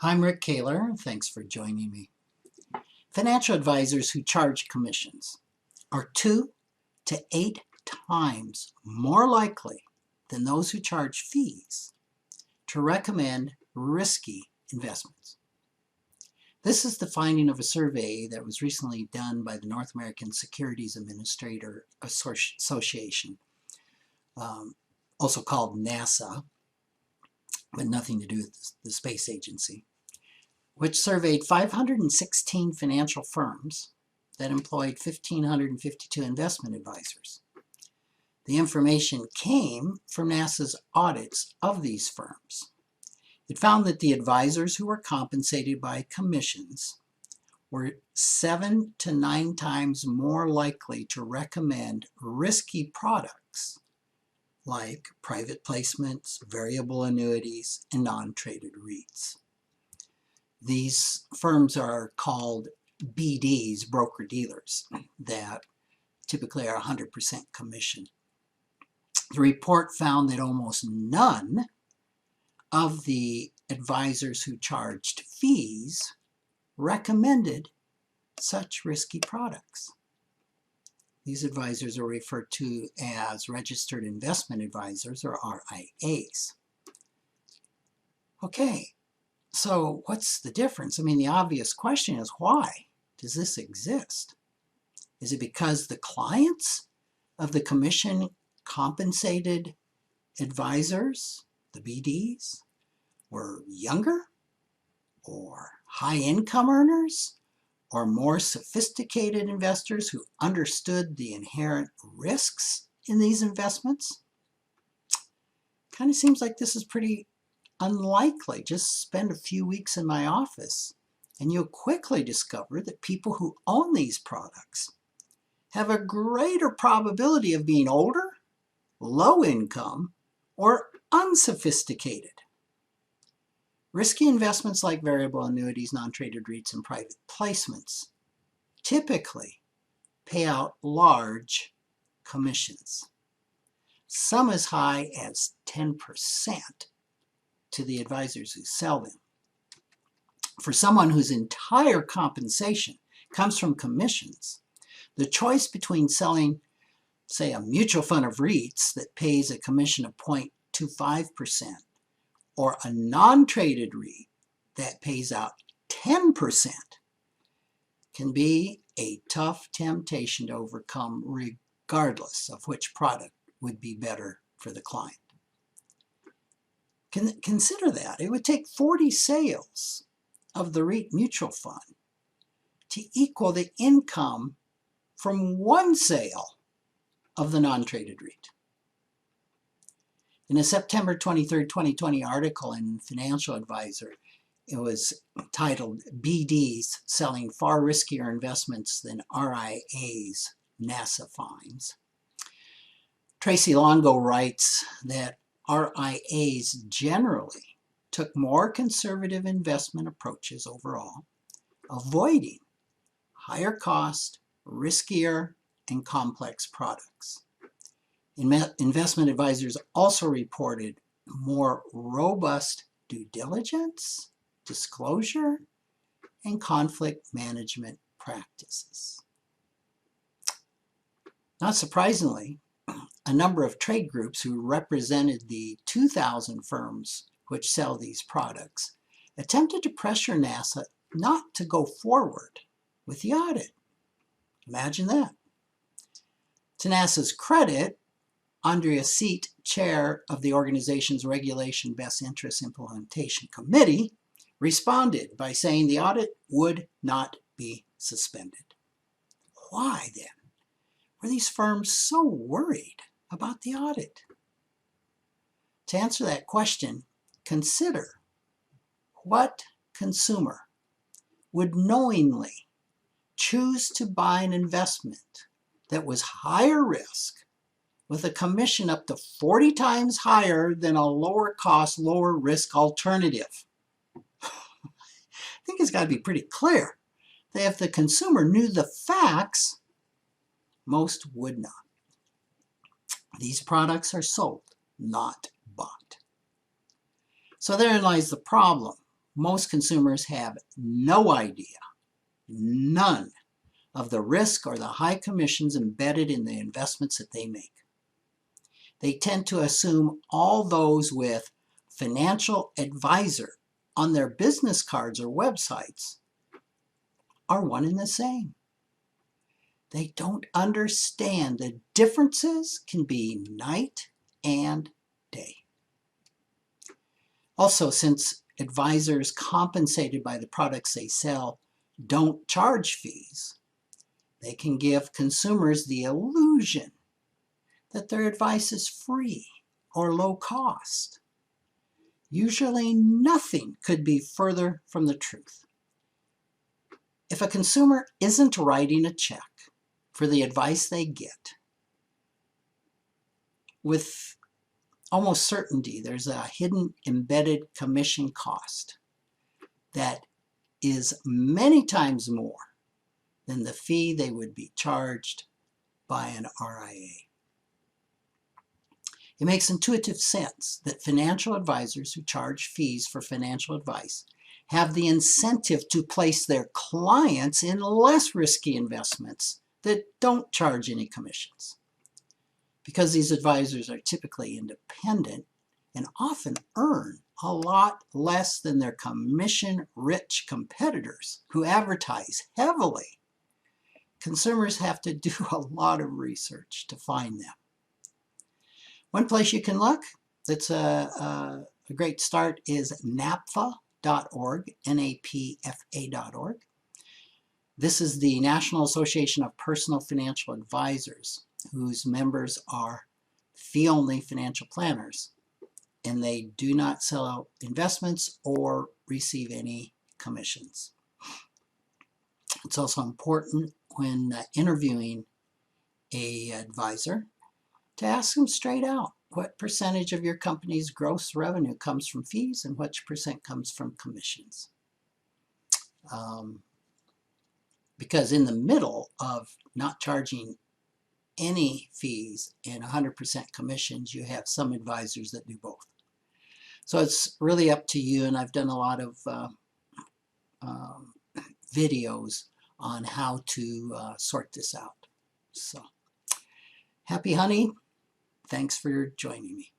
I'm Rick Kaler. Thanks for joining me. Financial advisors who charge commissions are 2 to 8 times more likely than those who charge fees to recommend risky investments. This is the finding of a survey that was recently done by the North American Securities Administrator Association, also called NASA, but nothing to do with the space agency, which surveyed 516 financial firms that employed 1,552 investment advisors. The information came from NASA's audits of these firms. It found that the advisors who were compensated by commissions were 7 to 9 times more likely to recommend risky products like private placements, variable annuities, and non-traded REITs. These firms are called BDs, broker-dealers, that typically are 100% commission. The report found that almost none of the advisors who charged fees recommended such risky products. These advisors are referred to as registered investment advisors, or RIAs. Okay, so what's the difference? I mean, the obvious question is, why does this exist? Is it because the clients of the commission compensated advisors, the BDs, were younger or high income earners or more sophisticated investors who understood the inherent risks in these investments? Kind of seems like this is pretty unlikely. Just spend a few weeks in my office and you'll quickly discover that people who own these products have a greater probability of being older, low income, or unsophisticated. Risky investments like variable annuities, non-traded REITs, and private placements typically pay out large commissions, some as high as 10% to the advisors who sell them. For someone whose entire compensation comes from commissions, the choice between selling, say, a mutual fund of REITs that pays a commission of 0.25% or a non-traded REIT that pays out 10% can be a tough temptation to overcome, regardless of which product would be better for the client. Consider that. It would take 40 sales of the REIT mutual fund to equal the income from one sale of the non-traded REIT. In a September 23, 2020 article in Financial Advisor, it was titled BDs Selling Far Riskier Investments Than RIAs, NASA Finds. Tracy Longo writes that RIAs generally took more conservative investment approaches overall, avoiding higher cost, riskier, and complex products. Investment advisors also reported more robust due diligence, disclosure, and conflict management practices. Not surprisingly, a number of trade groups who represented the 2,000 firms which sell these products attempted to pressure NASA not to go forward with the audit. Imagine that. To NASA's credit, Andrea Seat, chair of the organization's Regulation Best Interest Implementation Committee, responded by saying the audit would not be suspended. Why then were these firms so worried about the audit? To answer that question, consider what consumer would knowingly choose to buy an investment that was higher risk with a commission up to 40 times higher than a lower cost, lower risk alternative. I think it's got to be pretty clear that if the consumer knew the facts, most would not. These products are sold, not bought. So therein lies the problem most consumers have no idea, none, of the risk or the high commissions embedded in the investments that they make. They tend to assume all those with financial advisor on their business cards or websites are one and the same. They don't understand the differences can be night and day. Also, since advisors compensated by the products they sell don't charge fees, they can give consumers the illusion that their advice is free or low cost. Usually nothing could be further from the truth. If a consumer isn't writing a check for the advice they get, with almost certainty there's a hidden embedded commission cost that is many times more than the fee they would be charged by an RIA. It makes intuitive sense that financial advisors who charge fees for financial advice have the incentive to place their clients in less risky investments that don't charge any commissions. Because these advisors are typically independent and often earn a lot less than their commission-rich competitors who advertise heavily, consumers have to do a lot of research to find them. One place you can look that's a great start is NAPFA.org, NAPFA.org. This is the National Association of Personal Financial Advisors, whose members are fee-only financial planners, and they do not sell out investments or receive any commissions. It's also important when interviewing an advisor to ask them straight out what percentage of your company's gross revenue comes from fees and which percent comes from commissions. Because in the middle of not charging any fees and 100% commissions, you have some advisors that do both. So it's really up to you, and I've done a lot of videos on how to sort this out. So happy hunting. Thanks for joining me.